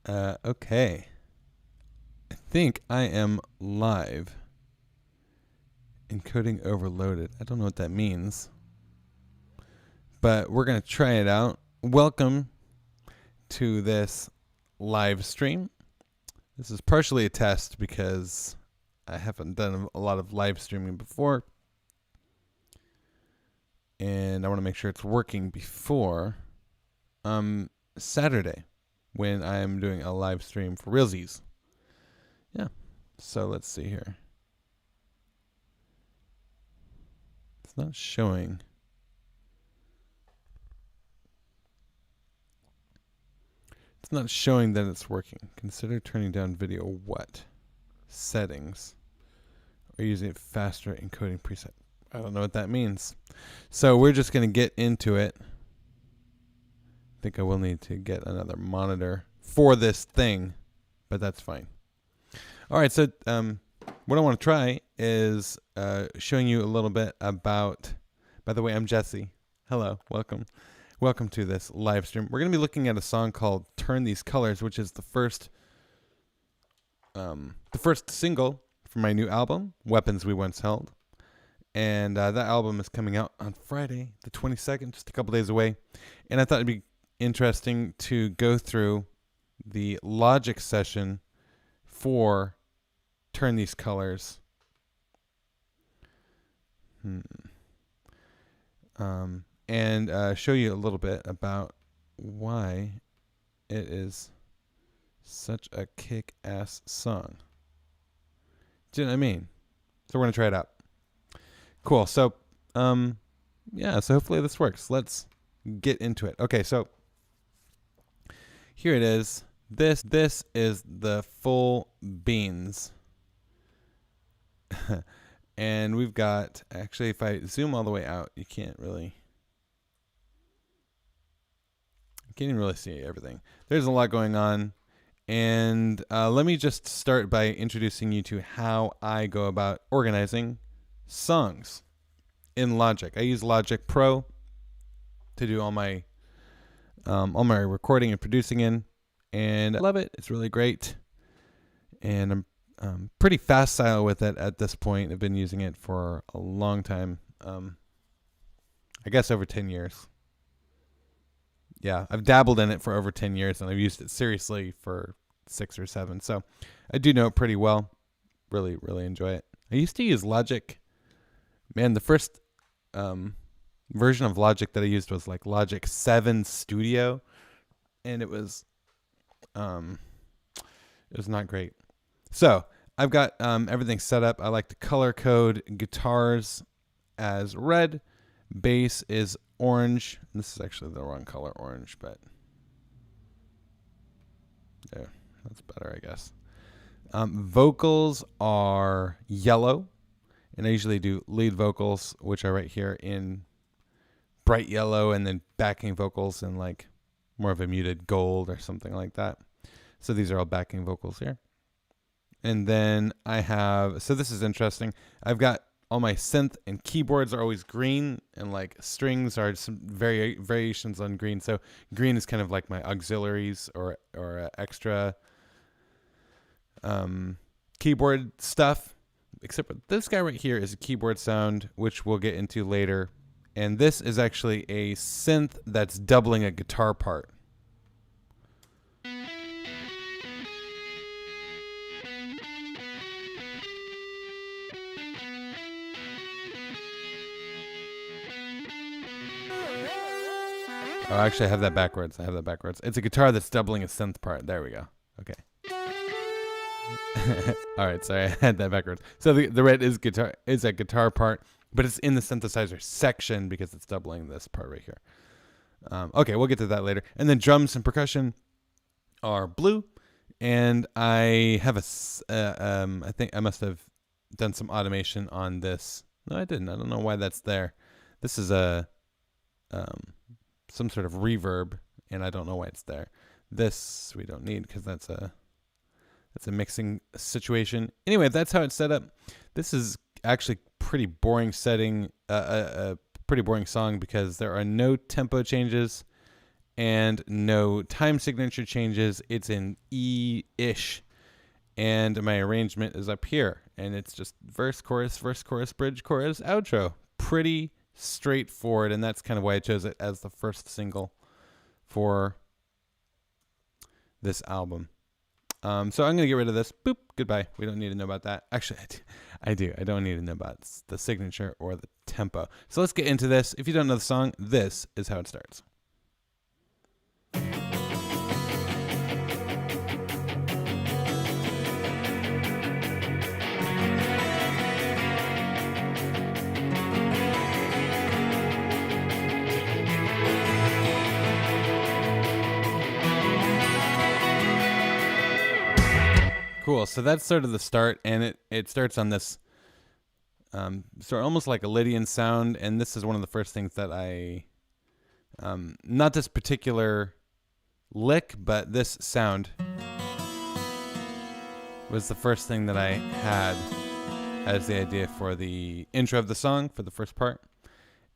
Okay. I think I am live. Encoding overloaded. I don't know what that means, but we're going to try it out. Welcome to this live stream. This is partially a test because I haven't done a lot of live streaming before, and I want to make sure it's working before Saturday when I'm doing a live stream for realsies. Yeah, so let's see here. It's not showing. It's not showing that it's working. Consider turning down video what? Settings. Or using a faster encoding preset. I don't know what that means. So we're just going to get into it. I think I will need to get another monitor for this thing, but that's fine. All right, so what I want to try is showing you a little bit about, by the way, I'm Jesse. Hello, welcome. Welcome to this live stream. We're going to be looking at a song called Turn These Colors, which is the first single from my new album, Weapons We Once Held. And that album is coming out on Friday, the 22nd, just a couple days away. And I thought it'd be interesting to go through the Logic session for Turn These Colors. And show you a little bit about why it is such a kick-ass song. Do you know what I mean? So we're going to try it out. Cool. So, yeah, so hopefully this works. Let's get into it. Okay, so here it is. This is the full beans. And we've got, actually, if I zoom all the way out, you can't even really see everything. There's a lot going on. And let me just start by introducing you to how I go about organizing songs in Logic. I use Logic Pro to do all my recording and producing in, and I love it. It's really great, and I'm pretty facile with it at this point. I've been using it for a long time. I guess over 10 years. Yeah, I've dabbled in it for over 10 years, and I've used it seriously for 6 or 7. So I do know it pretty well. Really, really enjoy it. I used to use Logic. Man, the first version of Logic that I used was like Logic 7 Studio, and it was not great. So I've got everything set up. I like to color code guitars as red, bass is orange. This is actually the wrong color, orange, but there, that's better, I guess. Vocals are yellow. And I usually do lead vocals, which are right here in bright yellow, and then backing vocals in like more of a muted gold or something like that. So these are all backing vocals here. And then I have, so this is interesting. I've got all my synth and keyboards are always green, and like strings are some variations on green. So green is kind of like my auxiliaries or extra keyboard stuff. Except for this guy right here is a keyboard sound, which we'll get into later. And this is actually a synth that's doubling a guitar part. Oh, actually, I have that backwards. It's a guitar that's doubling a synth part. There we go. Okay. All right, sorry, I had that backwards. So the red is a guitar part, but it's in the synthesizer section because it's doubling this part right here. Okay, we'll get to that later. And then drums and percussion are blue, and I have I think I must have done some automation on this. No, I didn't. I don't know why that's there. This is a some sort of reverb, and I don't know why it's there. This we don't need because that's a mixing situation. Anyway, that's how it's set up. This is actually pretty boring setting, a pretty boring song because there are no tempo changes and no time signature changes. It's in E-ish, and my arrangement is up here, and it's just verse, chorus, bridge, chorus, outro. Pretty straightforward, and that's kind of why I chose it as the first single for this album. So I'm going to get rid of this. Boop. Goodbye. We don't need to know about that. Actually, I do. I don't need to know about the signature or the tempo. So let's get into this. If you don't know the song, this is how it starts. Cool. So that's sort of the start, and it starts on this sort of almost like a Lydian sound, and this is one of the first things that I, not this particular lick, but this sound was the first thing that I had as the idea for the intro of the song, for the first part.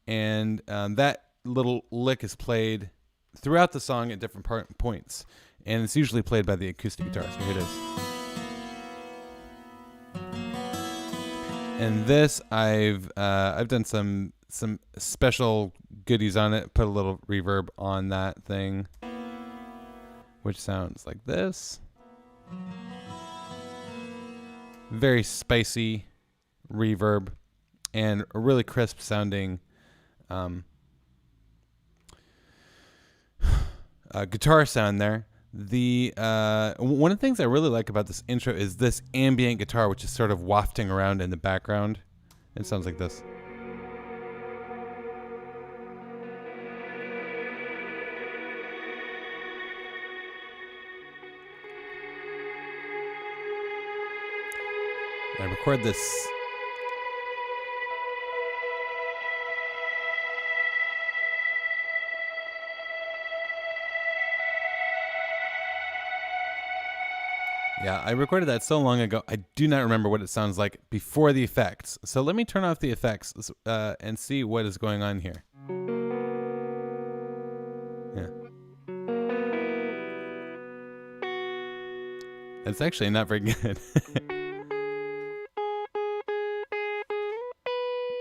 And that little lick is played throughout the song at different points, and it's usually played by the acoustic guitar. So here it is. And this, I've done some special goodies on it. Put a little reverb on that thing, which sounds like this. Very spicy reverb, and a really crisp sounding guitar sound there. The one of the things I really like about this intro is this ambient guitar, which is sort of wafting around in the background. It sounds like this. I record this. Yeah, I recorded that so long ago, I do not remember what it sounds like before the effects. So let me turn off the effects and see what is going on here. Yeah. It's actually not very good.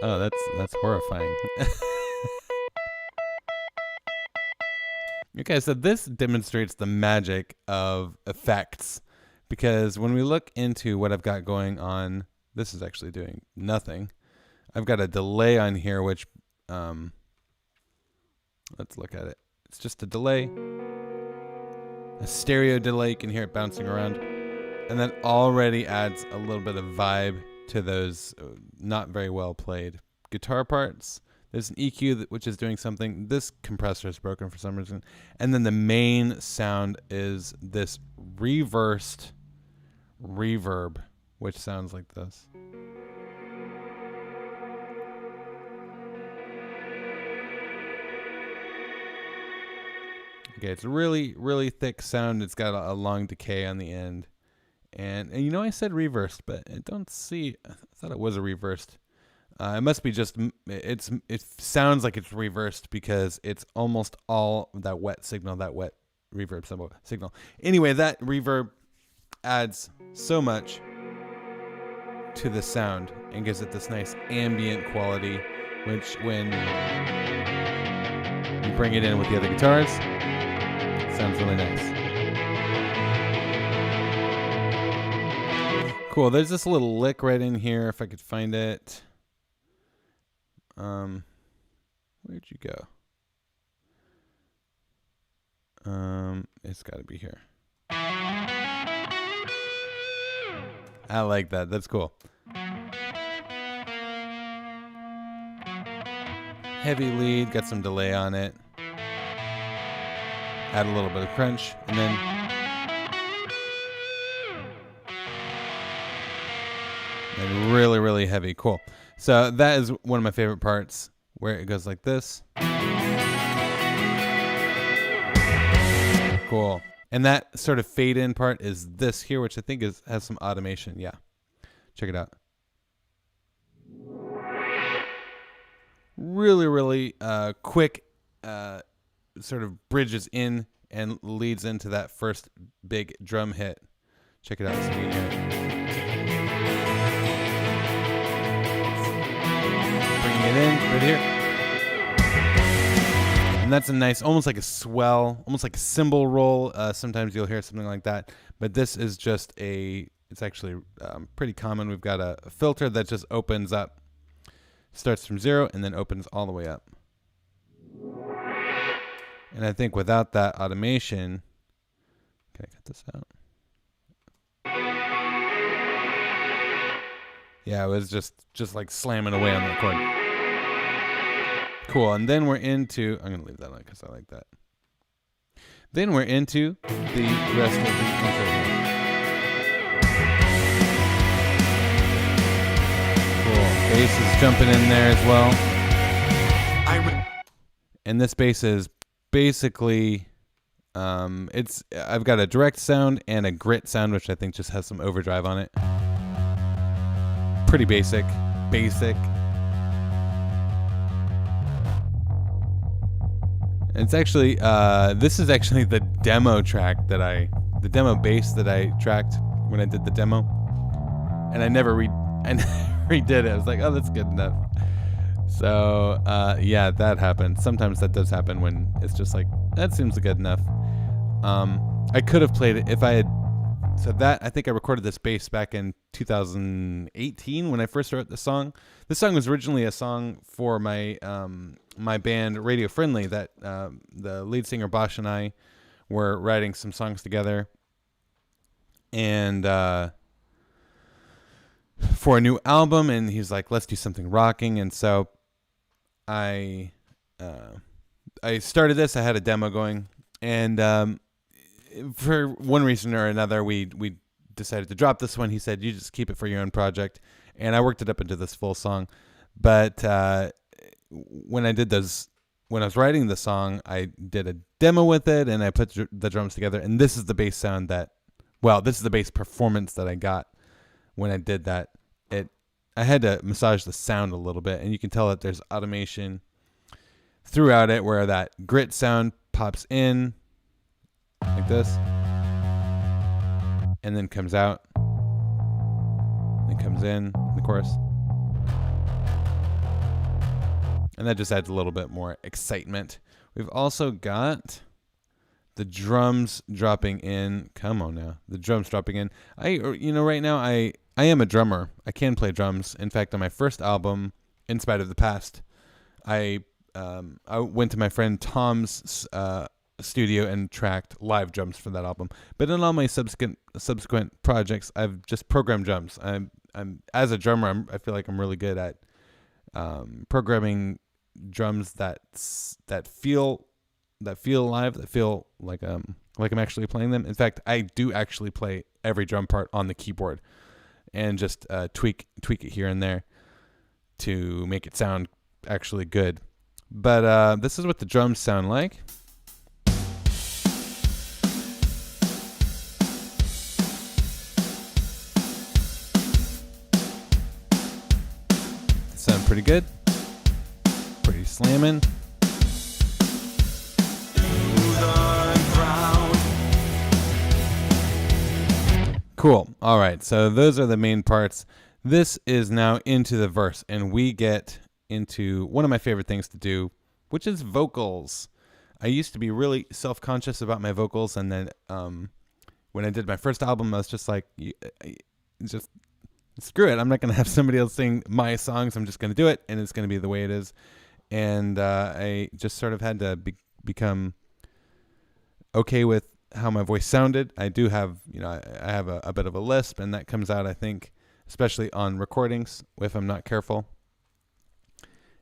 Oh, that's horrifying. Okay, so this demonstrates the magic of effects. Because when we look into what I've got going on, this is actually doing nothing. I've got a delay on here, which, let's look at it. It's just a delay, a stereo delay. You can hear it bouncing around. And that already adds a little bit of vibe to those not very well played guitar parts. There's an EQ which is doing something. This compressor is broken for some reason. And then the main sound is this reversed reverb, which sounds like this. Okay, it's a really, really thick sound. It's got a long decay on the end. And you know, I said reversed, but I don't see, I thought it was a reversed. It must be just, it sounds like it's reversed because it's almost all that wet signal, that wet reverb signal. Anyway, that reverb adds so much to the sound and gives it this nice ambient quality, which when you bring it in with the other guitars, it sounds really nice. Cool, there's this little lick right in here, if I could find it. Where'd you go? It's got to be here. I like that. That's cool. Heavy lead, got some delay on it. Add a little bit of crunch, and then really, really heavy. Cool. So that is one of my favorite parts, where it goes like this. Cool. And that sort of fade in part is this here, which I think has some automation. Yeah. Check it out. Really, really quick sort of bridges in and leads into that first big drum hit. Check it out. So you can hear it. Bringing it in right here. And that's a nice, almost like a swell, almost like a cymbal roll. Sometimes you'll hear something like that. But this is just it's actually pretty common. We've got a filter that just opens up, starts from 0 and then opens all the way up. And I think without that automation, can I cut this out? Yeah, it was just like slamming away on the chord. Cool, and then we're into, I'm going to leave that on because I like that. Then we're into the rest of the intro here. Cool, bass is jumping in there as well. And this bass is basically, I've got a direct sound and a grit sound, which I think just has some overdrive on it. Pretty basic. It's actually, this is actually the demo track the demo bass that I tracked when I did the demo, and I never redid it. I was like, oh, that's good enough. So, yeah, that happened. Sometimes that does happen when it's just like, that seems good enough. I could have played it if I had. So that, I think I recorded this bass back in 2018 when I first wrote the song. This song was originally a song for my my band Radio Friendly that the lead singer Bosch and I were writing some songs together. And for a new album, and he's like, let's do something rocking. And so I started this. I had a demo going, and for one reason or another, we decided to drop this one. He said, you just keep it for your own project. And I worked it up into this full song. But when I was writing the song, I did a demo with it, and I put the drums together. And this is the bass sound this is the bass performance that I got when I did that. I had to massage the sound a little bit, and you can tell that there's automation throughout it where that grit sound pops in like this, and then comes out, and comes in the chorus. And that just adds a little bit more excitement. We've also got the drums dropping in. Come on now. The drums dropping in. Right now I am a drummer. I can play drums. In fact, on my first album, In Spite of the Past, I went to my friend Tom's studio and tracked live drums for that album. But in all my subsequent projects, I've just programmed drums. I'm as a drummer, I feel like I'm really good at programming drums that feel live, that feel like I'm actually playing them. In fact, I do actually play every drum part on the keyboard and just tweak it here and there to make it sound actually good. But this is what the drums sound like. Sound pretty good. Pretty slamming. Cool. All right. So those are the main parts. This is now into the verse, and we get into one of my favorite things to do, which is vocals. I used to be really self-conscious about my vocals, and then when I did my first album, I was just like, just screw it. I'm not going to have somebody else sing my songs. I'm just going to do it, and it's going to be the way it is. And I just sort of had to become okay with how my voice sounded. I do have, I have a bit of a lisp, and that comes out, I think, especially on recordings if I'm not careful.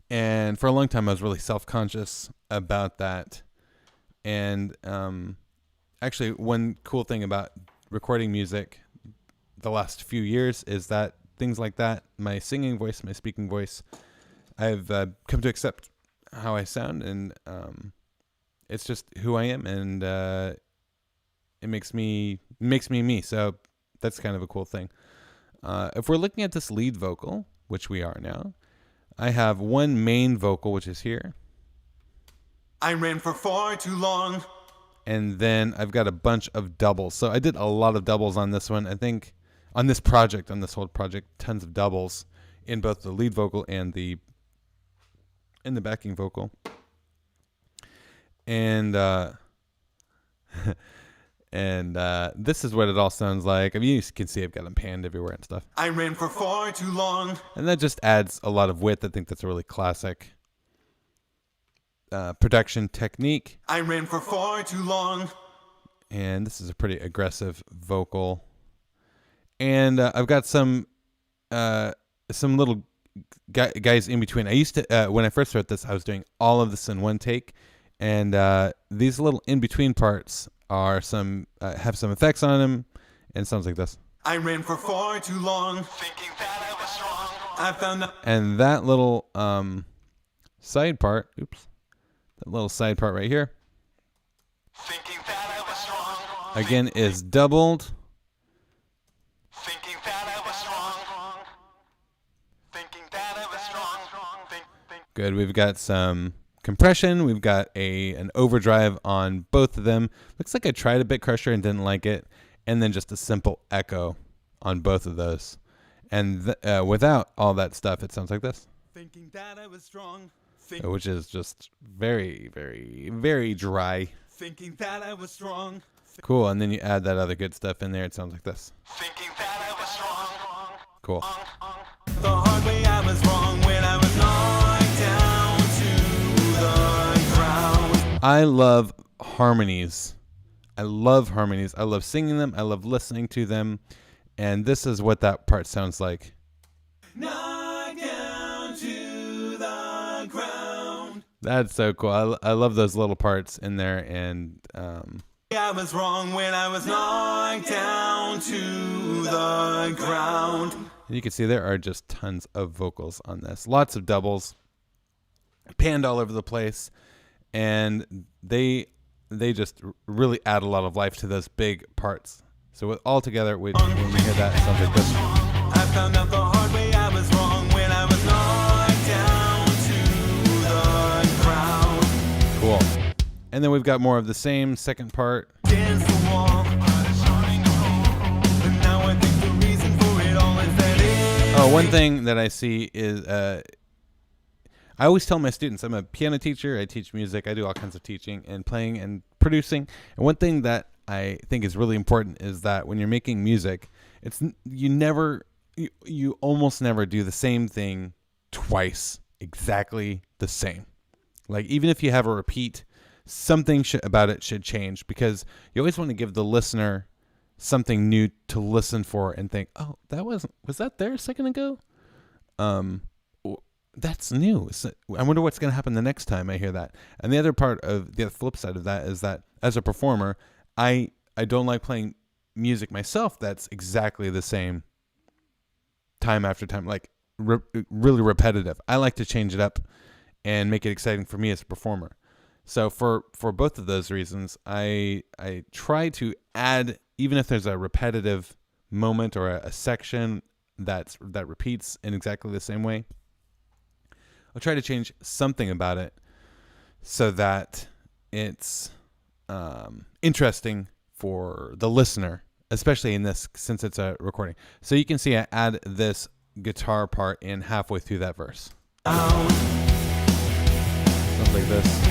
And for a long time, I was really self-conscious about that. And actually, one cool thing about recording music the last few years is that things like that, my singing voice, my speaking voice, I've come to accept how I sound, and it's just who I am, and it makes me me. So that's kind of a cool thing. If we're looking at this lead vocal, which we are now, I have one main vocal, which is here. I ran for far too long. And then I've got a bunch of doubles. So I did a lot of doubles on this one. I think on this project, on this whole project, tons of doubles in both the lead vocal and the backing vocal. And this is what it all sounds like. I mean, you can see I've got them panned everywhere and stuff. I ran for far too long. And that just adds a lot of width. I think that's a really classic production technique. I ran for far too long. And this is a pretty aggressive vocal. And I've got some little guys in between. I used to, when I first wrote this, I was doing all of this in one take. And these little in-between parts are have some effects on them, and it sounds like this. I ran for far too long, thinking that I was strong. I found and that little side part, that little side part right here, thinking that I was strong, again is doubled. Thinking that I was strong, thinking that I was strong. Good. We've got some compression. We've got an overdrive on both of them. Looks like I tried a bit crusher and didn't like it. And then just a simple echo on both of those. And without all that stuff, it sounds like this. Thinking that I was strong. Which is just very, very, very dry. Thinking that I was strong. Cool. And then you add that other good stuff in there. It sounds like this. Thinking that I was strong. Cool. The hard way I was wrong when I was knocked down to the ground. I love harmonies. I love harmonies. I love singing them. I love listening to them. And this is what that part sounds like. Knocked down to the ground. That's so cool. I love those little parts in there. And I was wrong when I was knocked down to the ground. And you can see there are just tons of vocals on this. Lots of doubles. Panned all over the place. And they just really add a lot of life to those big parts. So all together, when we hear that, it sounds like this. I found out the hard way I was wrong when I was knocked down to the ground. Cool. And then we've got more of the same second part. Oh, one thing that I see is I always tell my students, I'm a piano teacher, I teach music, I do all kinds of teaching and playing and producing. And one thing that I think is really important is that when you're making music, you almost never do the same thing twice exactly the same. Like even if you have a repeat, something about it should change, because you always want to give the listener something new to listen for and think, oh, was that there a second ago? That's new. So I wonder what's going to happen the next time I hear that. And the other part of the flip side of that is that as a performer, I don't like playing music myself that's exactly the same time after time, like really repetitive. I like to change it up and make it exciting for me as a performer. So for both of those reasons, I try to add, even if there's a repetitive moment or a section that repeats in exactly the same way, I'll try to change something about it so that it's interesting for the listener, especially in this, since it's a recording. So you can see I add this guitar part in halfway through that verse. Sounds like this.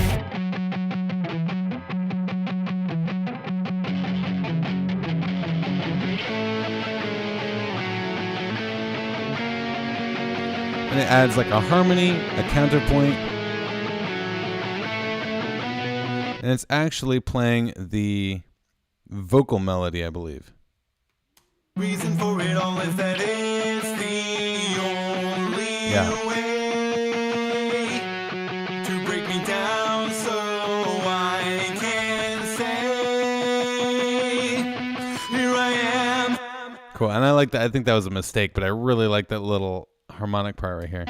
And it adds like a harmony, a counterpoint. And it's actually playing the vocal melody, I believe. Reason for it all is that it's the only way to break me down, so I can say, here I am. Cool, and I like that. I think that was a mistake, but I really like that little harmonic part right here.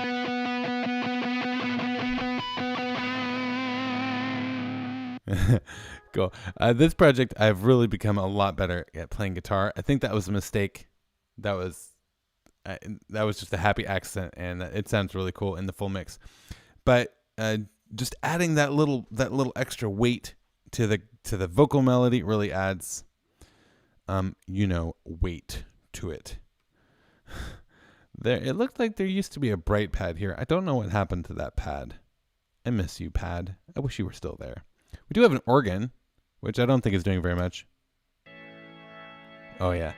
Cool. This project, I've really become a lot better at playing guitar. I think that was a mistake. That was just a happy accident, and it sounds really cool in the full mix. But just adding that little extra weight to the vocal melody really adds weight to it. There, it looked like there used to be a bright pad here. I don't know what happened to that pad. I miss you, pad. I wish you were still there. We do have an organ, which I don't think is doing very much. Oh yeah.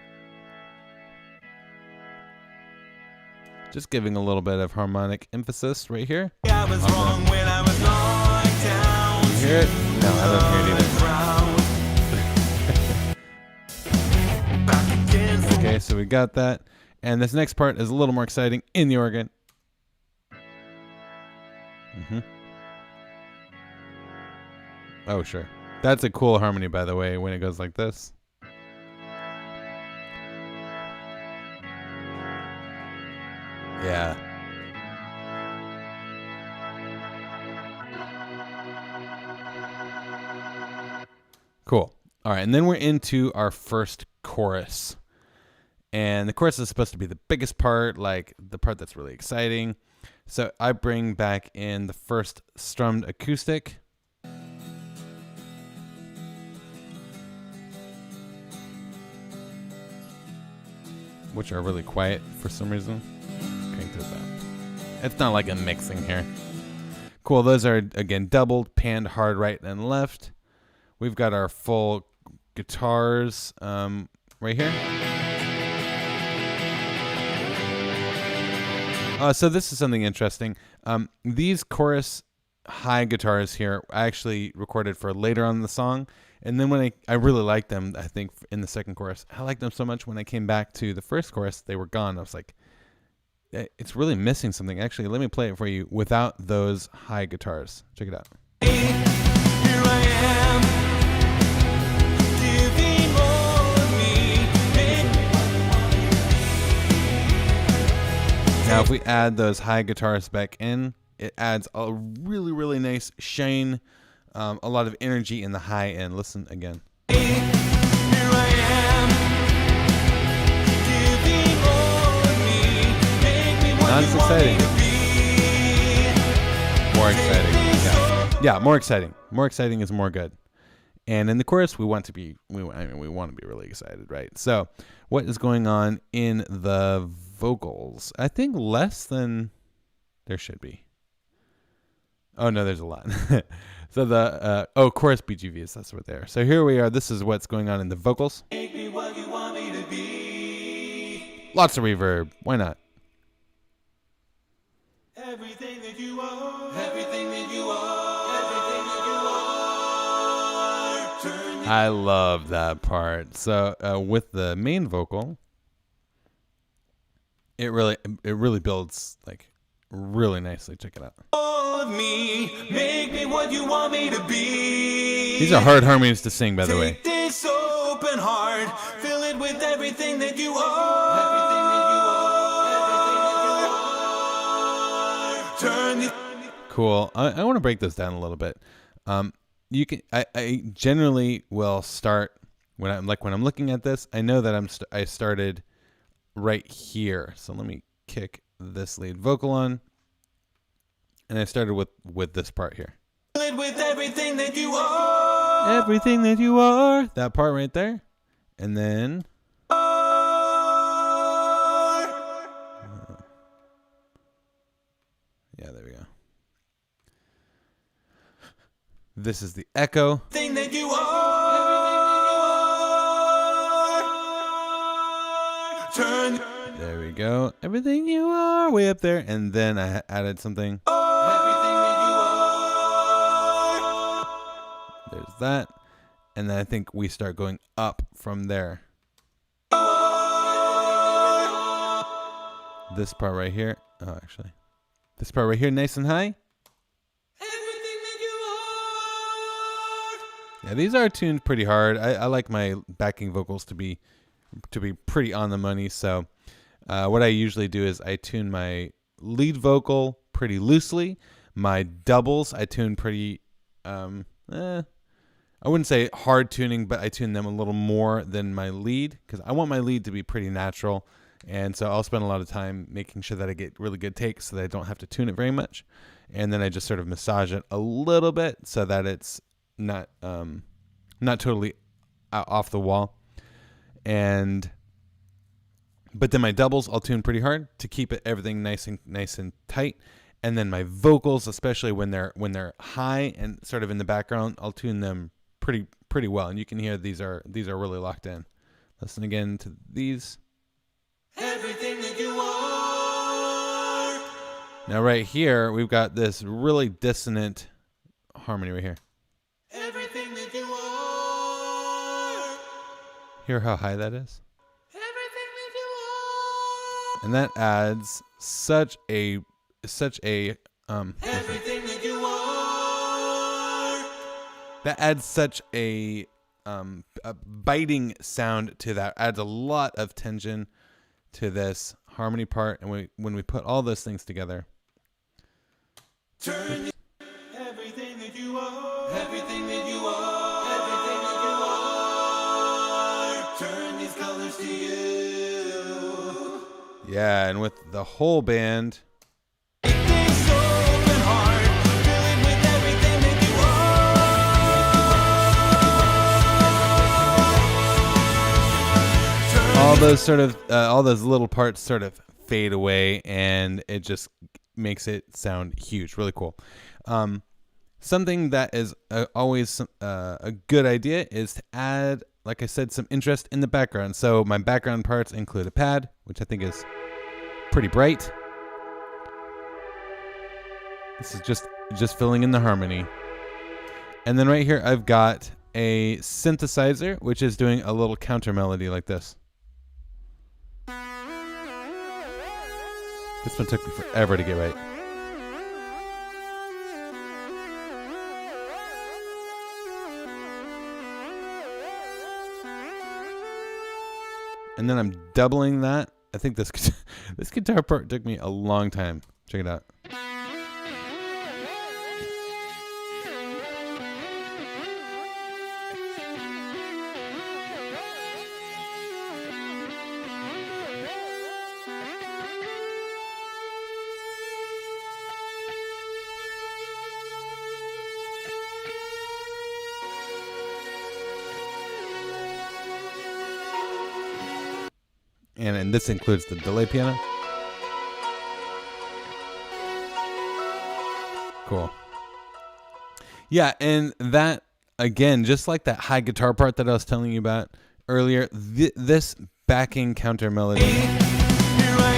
Just giving a little bit of harmonic emphasis right here. I was wrong when I was locked down. You hear it? No, I don't hear it either. Okay, so we got that. And this next part is a little more exciting in the organ. Oh, sure. That's a cool harmony, by the way, when it goes like this. Yeah. Cool. All right, and then we're into our first chorus. And the chorus is supposed to be the biggest part, like the part that's really exciting. So I bring back in the first strummed acoustic. Which are really quiet for some reason. It's not like I'm mixing here. Cool, those are, again, doubled, panned hard right and left. We've got our full guitars right here. So this is something interesting. These chorus high guitars here I actually recorded for later on in the song. And then when I really liked them, I think in the second chorus, I liked them so much when I came back to the first chorus, they were gone. I was like, it's really missing something. Actually, let me play it for you without those high guitars. Check it out. Here I am, giving all of me. Now, if we add those high guitars back in, it adds a really, really nice shine, a lot of energy in the high end. Listen again. Here I am, giving all of me. Make me what you want me to be. More exciting. Yeah, more exciting. More exciting is more good. And in the chorus, we want to be really excited, right? So, what is going on in the vocals? I think less than there should be. Oh no, there's a lot. So the chorus BGVs, that's what they are. So here we are. This is what's going on in the vocals. Make me what you want me to be. Lots of reverb. Why not? Everything that you are. Everything that you are. Everything that you are. I love that part. So with the main vocal, it really builds like really nicely. Check it out. Me, make me what you want me to be. These are hard harmonies to sing, by the way. Take this open heart, fill it with everything that you are. Everything that you are. Turn it. Cool. I want to break this down a little bit. You can. I generally will start when I'm looking at this. I know that I started right here. So let me kick this lead vocal on. And I started with this part here. With everything that you are. Everything that you are. That part right there. And then. Yeah, there we go. This is the echo. Everything that you are. Turn. There we go. Everything you are. Way up there. And then I added something. There's that. And then I think we start going up from there. This part right here. Oh, actually. This part right here, nice and high. Everything that you are. Yeah, these are tuned pretty hard. I like my backing vocals to be pretty on the money. So what I usually do is I tune my lead vocal pretty loosely. My doubles, I tune pretty, I wouldn't say hard tuning, but I tune them a little more than my lead because I want my lead to be pretty natural And so I'll spend a lot of time making sure that I get really good takes so that I don't have to tune it very much. And then I just sort of massage it a little bit so that it's not totally off the wall. But then my doubles I'll tune pretty hard to keep everything nice and tight. And then my vocals, especially when they're high and sort of in the background, I'll tune them pretty well. And you can hear these are really locked in. Listen again to these. Everything that you are. Now right here we've got this really dissonant harmony right here. Everything that you are. Hear how high that is? Everything that you are. And that adds such a everything that you are. That adds such a biting sound to that. Adds a lot of tension to this harmony part, and when we put all those things together. Turn everything that you are, everything that you are, everything that you are. Turn these colors to you. Yeah, and with the whole band. All those little parts sort of fade away, and it just makes it sound huge, really cool. Something that is always a good idea is to add, like I said, some interest in the background. So my background parts include a pad, which I think is pretty bright. This is just filling in the harmony. And then right here I've got a synthesizer, which is doing a little counter melody like this. This one took me forever to get right. And then I'm doubling that. I think this guitar part took me a long time. Check it out. And this includes the delay piano. Cool. Yeah, and that, again, just like that high guitar part that I was telling you about earlier, this backing counter melody. Here I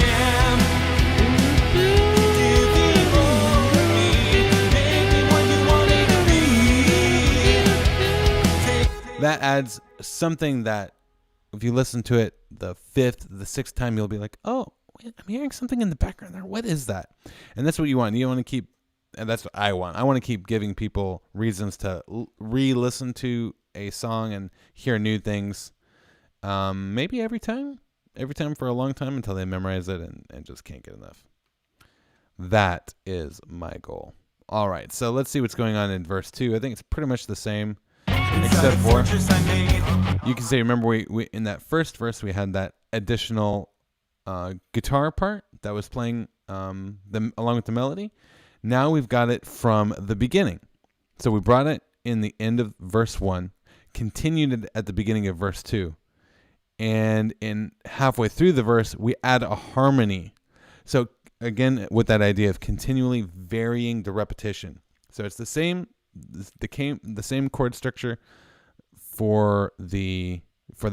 am. That adds something that, if you listen to it the fifth, the sixth time, you'll be like, oh, wait, I'm hearing something in the background there. What is that? And that's what you want. You want to keep, and that's what I want. I want to keep giving people reasons to re-listen to a song and hear new things. Maybe every time for a long time until they memorize it and just can't get enough. That is my goal. All right, so let's see what's going on in verse 2. I think it's pretty much the same. Except for, you can say, remember we in that first verse we had that additional guitar part that was playing along with the melody. Now we've got it from the beginning. So we brought it in the end of verse 1, continued it at the beginning of verse 2, and in halfway through the verse we add a harmony. So again, with that idea of continually varying the repetition. So it's the same chord structure for the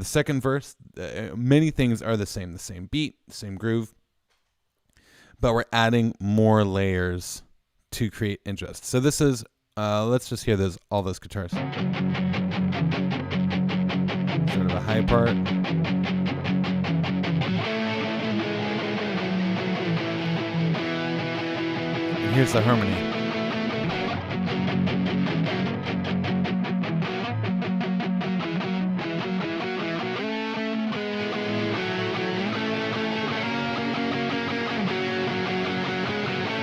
second verse. Many things are the same beat, the same groove, but we're adding more layers to create interest. So this is let's just hear all those guitars. Sort of a high part. And here's the harmony.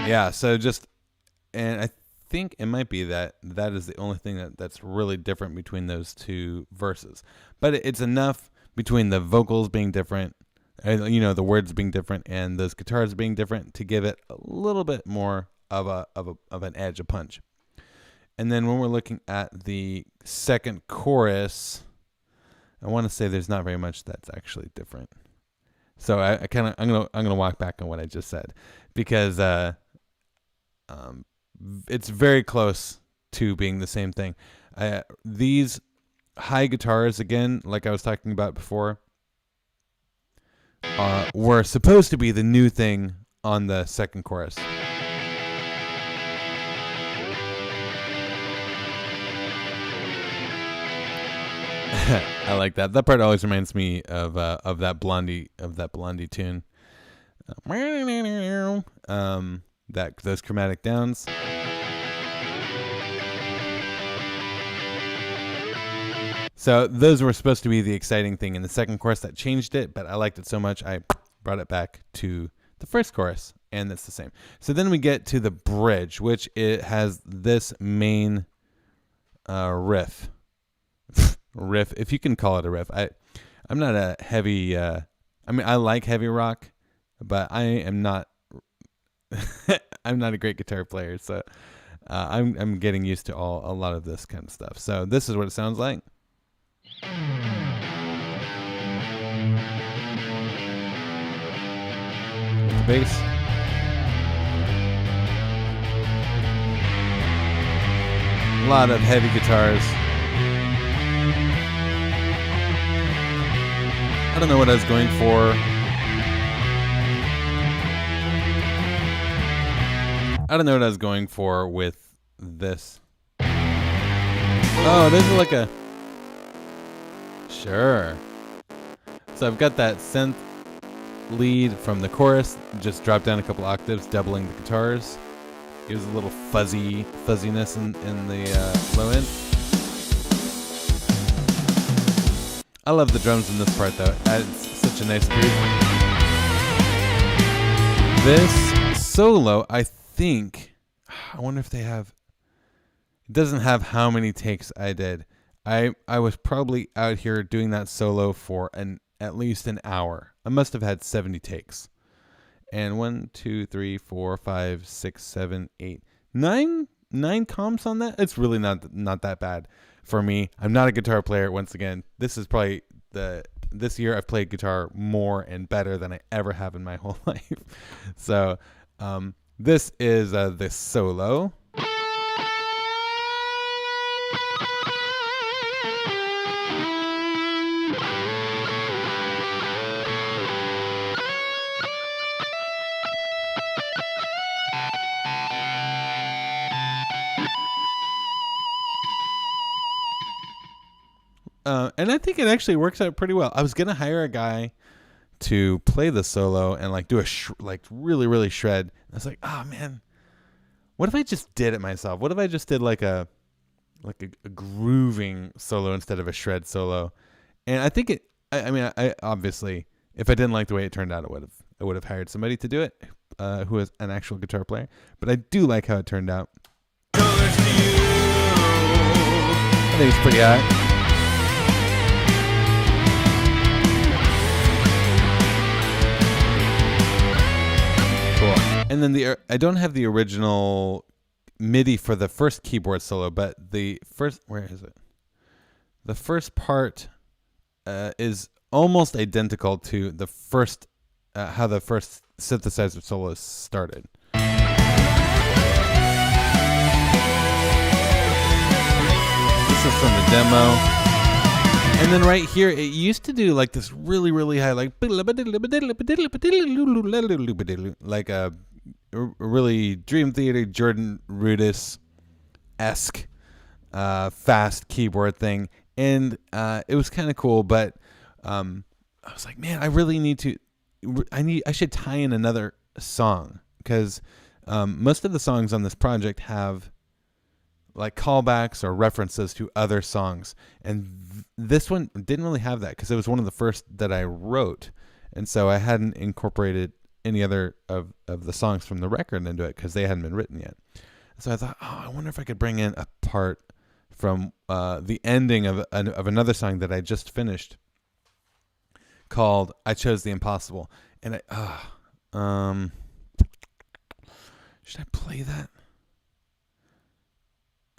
Yeah, so and I think it might be that is the only thing that's really different between those two verses. But it's enough between the vocals being different, And, the words being different and those guitars being different to give it a little bit more of an edge, a punch. And then when we're looking at the second chorus, I want to say there's not very much that's actually different. So I'm gonna walk back on what I just said, because it's very close to being the same thing. These high guitars, again, like I was talking about before, were supposed to be the new thing on the second chorus. I like that. That part always reminds me of that Blondie tune. Those chromatic downs. So those were supposed to be the exciting thing in the second chorus. That changed it, but I liked it so much I brought it back to the first chorus, and that's the same. So then we get to the bridge, which it has this main riff. Riff, if you can call it a riff. I'm not a heavy. I like heavy rock, but I am not. I'm not a great guitar player, so I'm getting used to a lot of this kind of stuff. So this is what it sounds like. The bass. A lot of heavy guitars. I don't know what I was going for. With this. Oh, this is like a... Sure. So I've got that synth lead from the chorus, just drop down a couple octaves, doubling the guitars. Gives a little fuzziness in the low end. I love the drums in this part, though. It's such a nice groove. This solo, I wonder if they have... It doesn't have how many takes I did. I was probably out here doing that solo for at least an hour. I must have had 70 takes. And 1, 2, 3, 4, 5, 6, 7, 8, 9 comps on that. It's really not that bad for me. I'm not a guitar player. Once again, this is probably this year I've played guitar more and better than I ever have in my whole life. So this is the solo. And I think it actually works out pretty well. I was gonna hire a guy to play the solo and like do a really really shred. I was like, oh man, what if I just did it myself? What if I just did like a grooving solo instead of a shred solo? And I think it. I obviously, if I didn't like the way it turned out, I would have hired somebody to do it, who is an actual guitar player. But I do like how it turned out. I think it's pretty high. And then I don't have the original MIDI for the first keyboard solo, but where is it? The first part is almost identical to the first, how the first synthesizer solo started. This is from the demo. And then right here, it used to do like this really, really high, like a really Dream Theater, Jordan Rudess-esque fast keyboard thing. And it was kind of cool, but I was like, man, I really need to, I should tie in another song, because most of the songs on this project have like callbacks or references to other songs, and this one didn't really have that because it was one of the first that I wrote, and so I hadn't incorporated any other of the songs from the record into it because they hadn't been written yet. So I thought, I wonder if I could bring in a part from the ending of another song that I just finished called "I Chose the Impossible," and should I play that?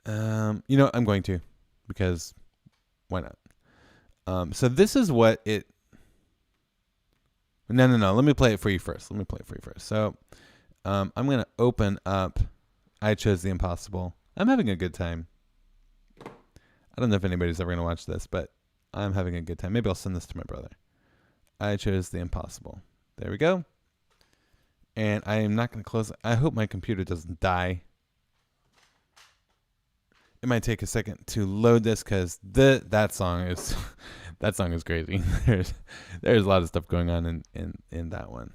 I'm going to, because why not? So this is what it. No. Let me play it for you first. So, I'm gonna open up "I Chose the Impossible." I'm having a good time. I don't know if anybody's ever gonna watch this, but I'm having a good time. Maybe I'll send this to my brother. "I Chose the Impossible." There we go. And I am not gonna close it. I hope my computer doesn't die. It might take a second to load this because that song is that song is crazy. There's a lot of stuff going on in that one.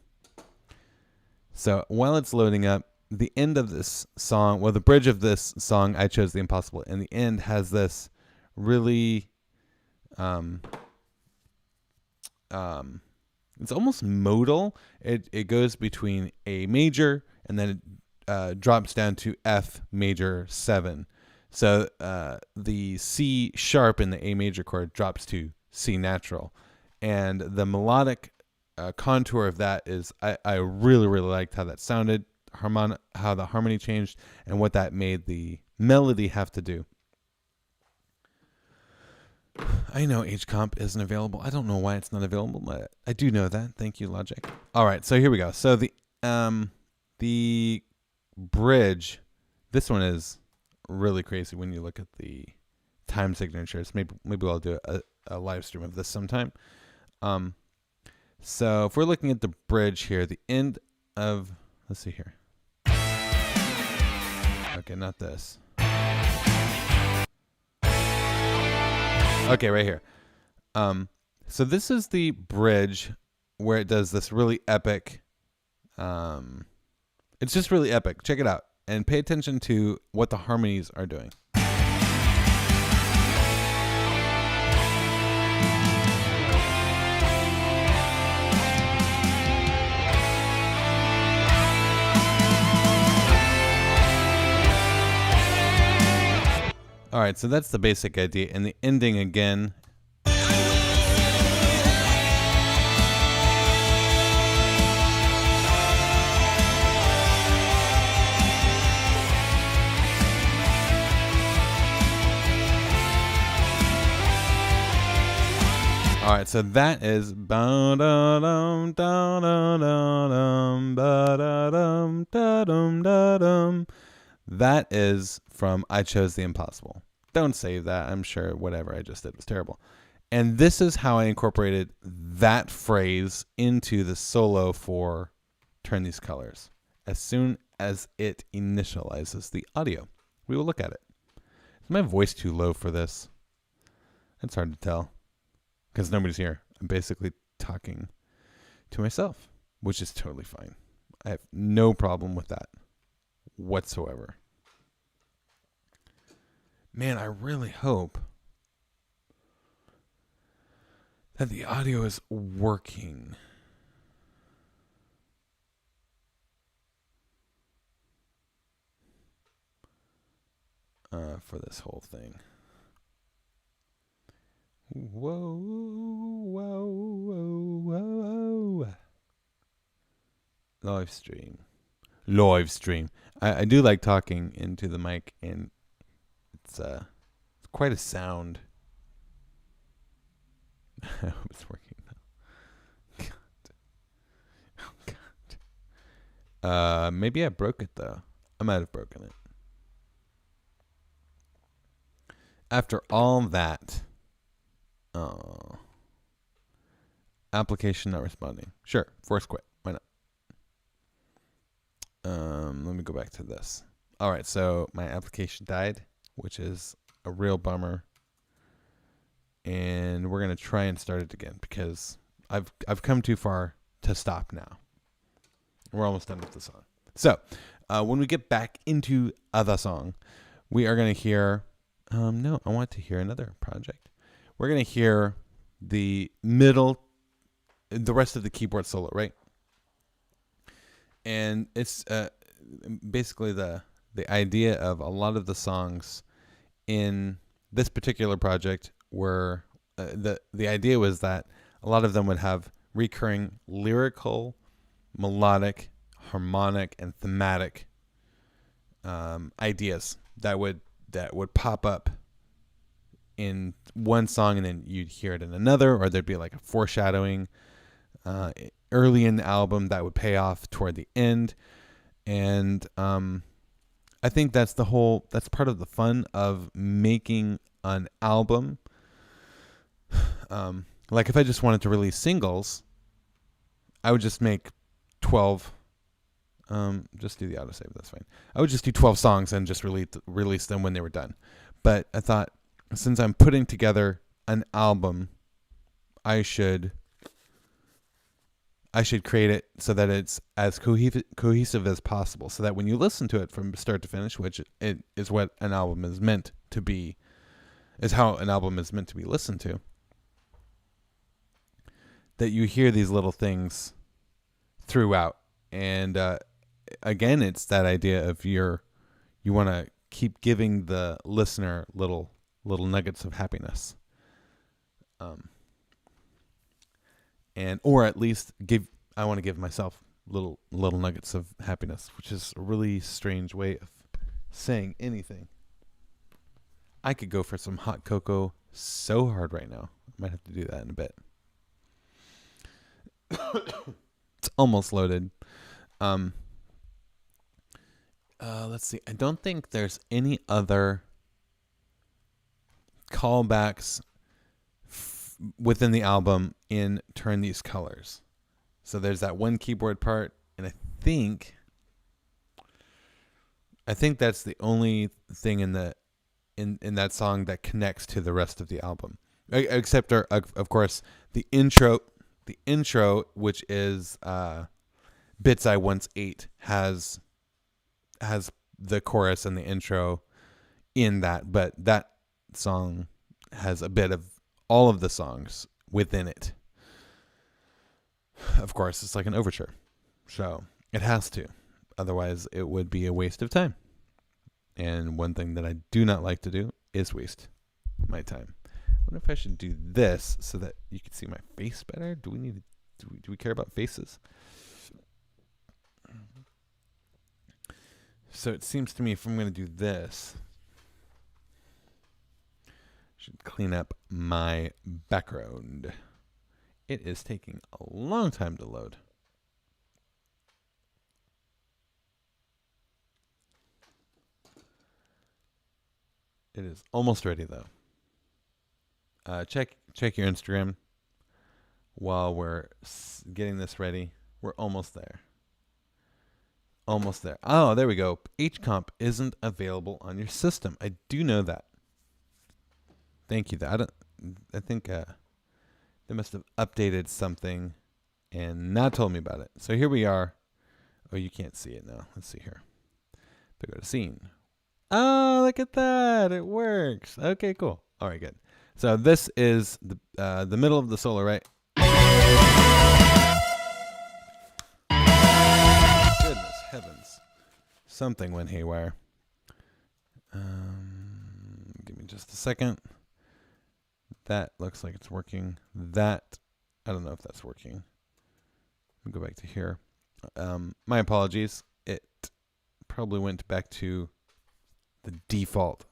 So while it's loading up, the end of this song, the bridge of this song, "I Chose the Impossible," and the end has this really it's almost modal. It goes between A major and then it drops down to F major 7. So the C sharp in the A major chord drops to C natural, and the melodic contour of that is I really liked how that sounded, how the harmony changed, and what that made the melody have to do. I know HComp isn't available. I don't know why it's not available, but I do know that. Thank you, Logic. All right, so here we go. So the bridge, this one is really crazy when you look at the time signatures. Maybe I'll do a live stream of this sometime. So if we're looking at the bridge here, the end of, let's see here. Okay, not this. Okay, right here. So this is the bridge where it does this really epic. It's just really epic. Check it out and pay attention to what the harmonies are doing. All right, so that's the basic idea. And the ending again. All right, so that is that is from "I Chose the Impossible." Don't save that. I'm sure whatever I just did was terrible. And this is how I incorporated that phrase into the solo for "Turn These Colors." As soon as it initializes the audio, we will look at it. Is my voice too low for this? It's hard to tell because nobody's here. I'm basically talking to myself, which is totally fine. I have no problem with that whatsoever. Man, I really hope that the audio is working. For this whole thing. Whoa. Live stream. I do like talking into the mic, and it's quite a sound. I hope it's working though. God. Oh God. Maybe I broke it though. I might have broken it. After all that, application not responding. Sure, force quit. Why not? Let me go back to this. All right, so my application died, which is a real bummer. And we're gonna try and start it again because I've come too far to stop now. We're almost done with the song. So when we get back into the song, we are gonna hear. No, I want to hear another project. We're gonna hear the rest of the keyboard solo, right? And it's basically the idea of a lot of the songs in this particular project were the idea was that a lot of them would have recurring lyrical, melodic, harmonic, and thematic ideas that would pop up in one song, and then you'd hear it in another, or there'd be like a foreshadowing early in the album that would pay off toward the end. And I think that's part of the fun of making an album. Like if I just wanted to release singles, I would just make 12. Just do the autosave. That's fine. I would just do 12 songs and just release them when they were done. But I thought, since I'm putting together an album, I should create it so that it's as cohesive as possible, so that when you listen to it from start to finish, which it is what an album is meant to be, is how an album is meant to be listened to, that you hear these little things throughout. And again, it's that idea of you want to keep giving the listener little nuggets of happiness, or at least I want to give myself little nuggets of happiness, which is a really strange way of saying anything. I could go for some hot cocoa so hard right now. I might have to do that in a bit. It's almost loaded. Let's see. I don't think there's any other callbacks within the album in Turn These Colors. So there's that one keyboard part, and I think that's the only thing in that song that connects to the rest of the album, except of course the intro, which is Bits I Once Ate, has the chorus and the intro in that, but that song has a bit of all of the songs within it. Of course, it's like an overture, so it has to. Otherwise, it would be a waste of time. And one thing that I do not like to do is waste my time. I wonder if I should do this so that you can see my face better. Do we care about faces? So it seems to me if I'm going to do this, I should clean up my background. It is taking a long time to load. It is almost ready though. Check your Instagram while we're getting this ready. We're almost there. Almost there. Oh, there we go. HComp isn't available on your system. I do know that. Thank you. I think they must have updated something and not told me about it. So here we are. Oh, you can't see it now. Let's see here. If I go to scene. Oh, look at that. It works. Okay, cool. All right, good. So this is the middle of the solo, right? Goodness heavens. Something went haywire. Give me just a second. That looks like it's working. That, I don't know if that's working. Let me go back to here. My apologies. It probably went back to the default.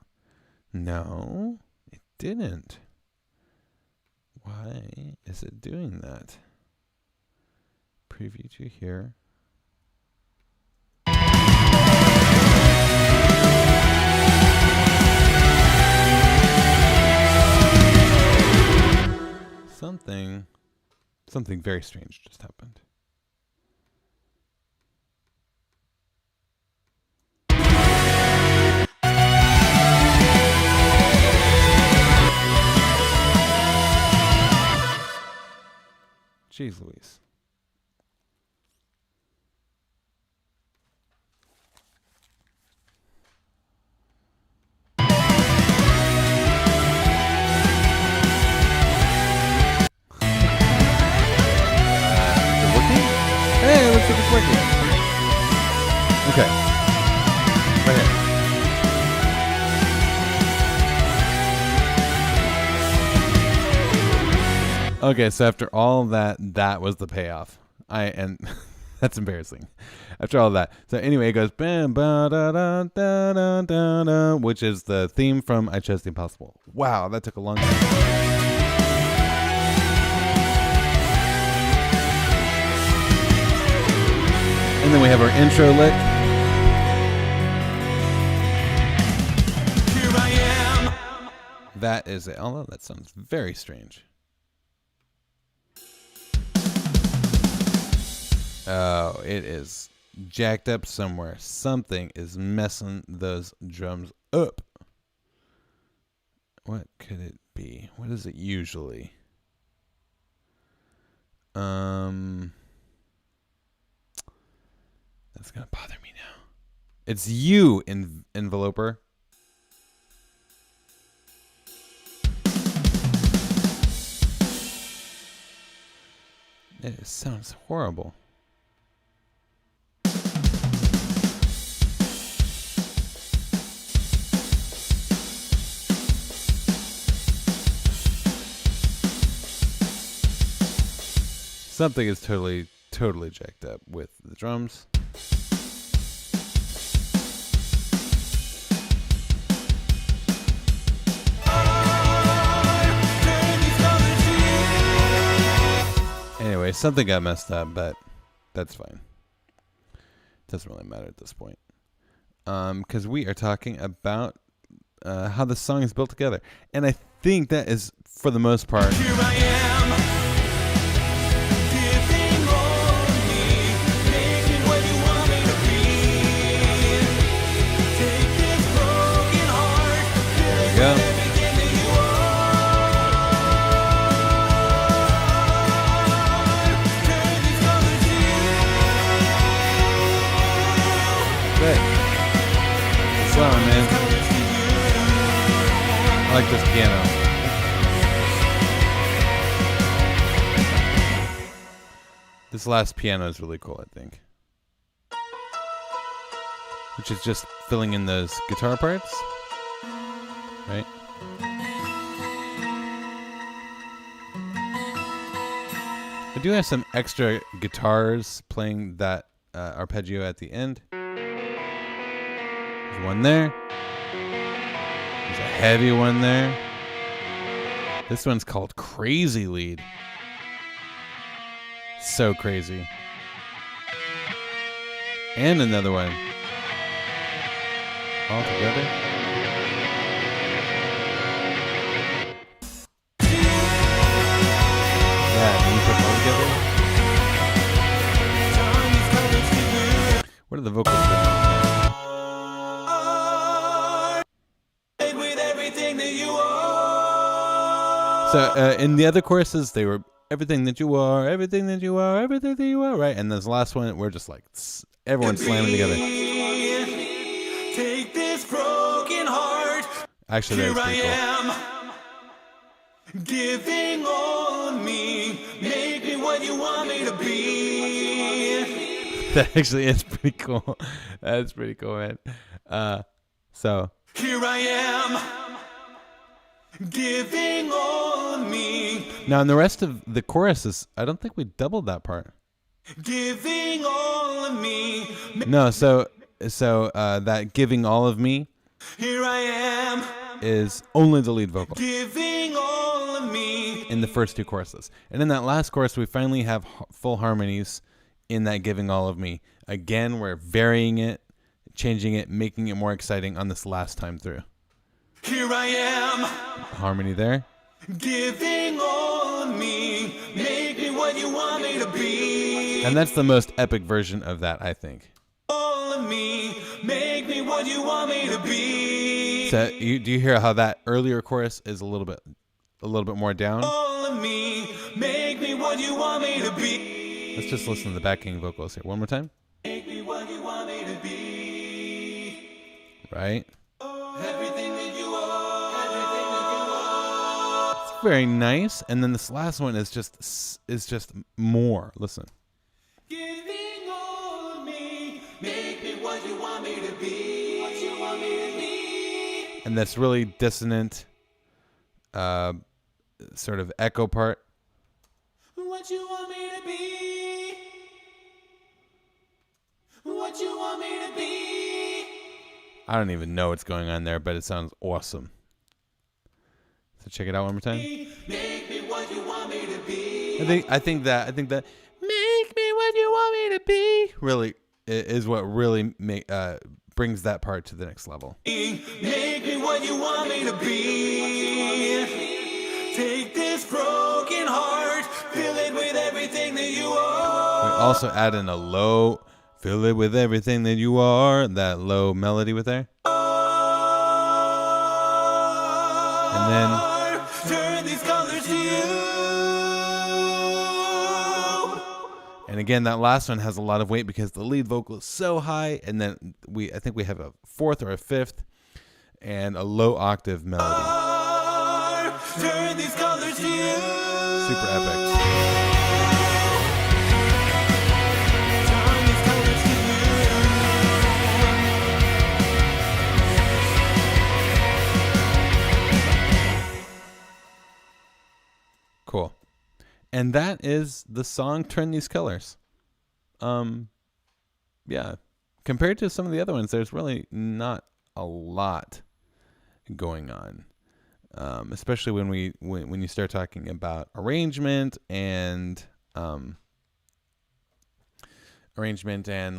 No, it didn't. Why is it doing that? Preview to here. Something very strange just happened. Jeez Louise. Hey, it looks like it's working. Okay. Right here. Okay, so after all of that, that was the payoff. And that's embarrassing. After all of that. So anyway, it goes bam ba da da da da da da, which is the theme from I Chose the Impossible. Wow, that took a long time. And then we have our intro lick. Here I am. That is it. Although that sounds very strange. Oh, it is jacked up somewhere. Something is messing those drums up. What could it be? What is it usually? That's gonna bother me now. It's you, enveloper. It sounds horrible. Something is totally jacked up with the drums. Anyway, something got messed up, but that's fine. Doesn't really matter at this point. Because we are talking about how the song is built together. And I think that is, for the most part... Here I am. Go. Good. Song, man. I like this piano. This last piano is really cool, I think. Which is just filling in those guitar parts. Right? I do have some extra guitars playing that arpeggio at the end. There's one there. There's a heavy one there. This one's called Crazy Lead. So crazy. And another one. All together. What are the vocals doing? So in the other choruses, they were everything that you are, everything that you are, everything that you are, right? And this last one, we're just like everyone slamming together. Take this broken heart. Actually, that's pretty cool. Giving all of me, make me what you want me to be. That actually is pretty cool. That's pretty cool, man. So here I am, giving all of me. Now, in the rest of the choruses, I don't think we doubled that part. Giving all of me. No, so that giving all of me. Here I am. Is only the lead vocal. Giving all of me. In the first two choruses. And in that last chorus, we finally have full harmonies in that giving all of me. Again, we're varying it, changing it, making it more exciting on this last time through. Here I am. Harmony there. Giving all of me. Make me what you want me to be. And that's the most epic version of that, I think. All of me. Make me what you want me to be. So do you hear how that earlier chorus is a little bit more down? All of me, make me what you want me to be. Let's just listen to the backing vocals here one more time. Make me what you want me to be. Right? Everything that you are, everything that you are. It's very nice, and then this last one is just more. Listen. Giving all of me, make me what you want me to be. What you want me to be. And this really dissonant sort of echo part What you want me to be? What you want me to be? I don't even know what's going on there, but it sounds awesome. So check it out one more time. Make me what you want me to be. I think that make me what you want me to be really is what really brings that part to the next level. Make me what you want me to be. Take this broken heart, fill it with everything that you are. We also add in a low, fill it with everything that you are, that low melody with there. And then turn these colors to you. And again, that last one has a lot of weight because the lead vocal is so high, and then I think we have a fourth or a fifth and a low octave melody. Turn these colors to you. Super epic. Turn these colors to you. Cool. And that is the song Turn These Colors. Yeah. Compared to some of the other ones, there's really not a lot going on. Especially when you start talking about arrangement and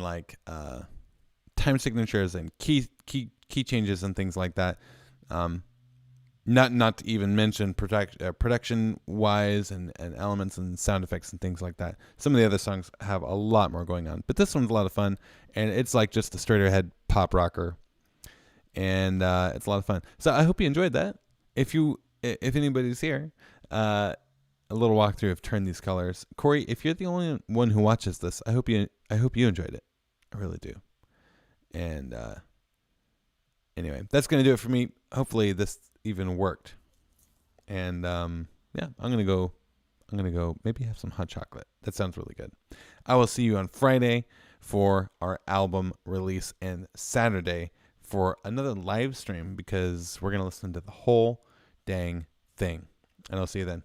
like time signatures and key changes and things like that. Not to even mention production wise and elements and sound effects and things like that. Some of the other songs have a lot more going on, but this one's a lot of fun, and it's like just a straight ahead pop rocker, and it's a lot of fun. So I hope you enjoyed that. If anybody's here, a little walkthrough of Turn These Colors. Corey, if you're the only one who watches this, I hope you enjoyed it. I really do. And anyway, that's gonna do it for me. Hopefully this even worked. And yeah, I'm gonna go maybe have some hot chocolate. That sounds really good. I will see you on Friday for our album release and Saturday for another live stream because we're gonna listen to the whole dang thing. And I'll see you then.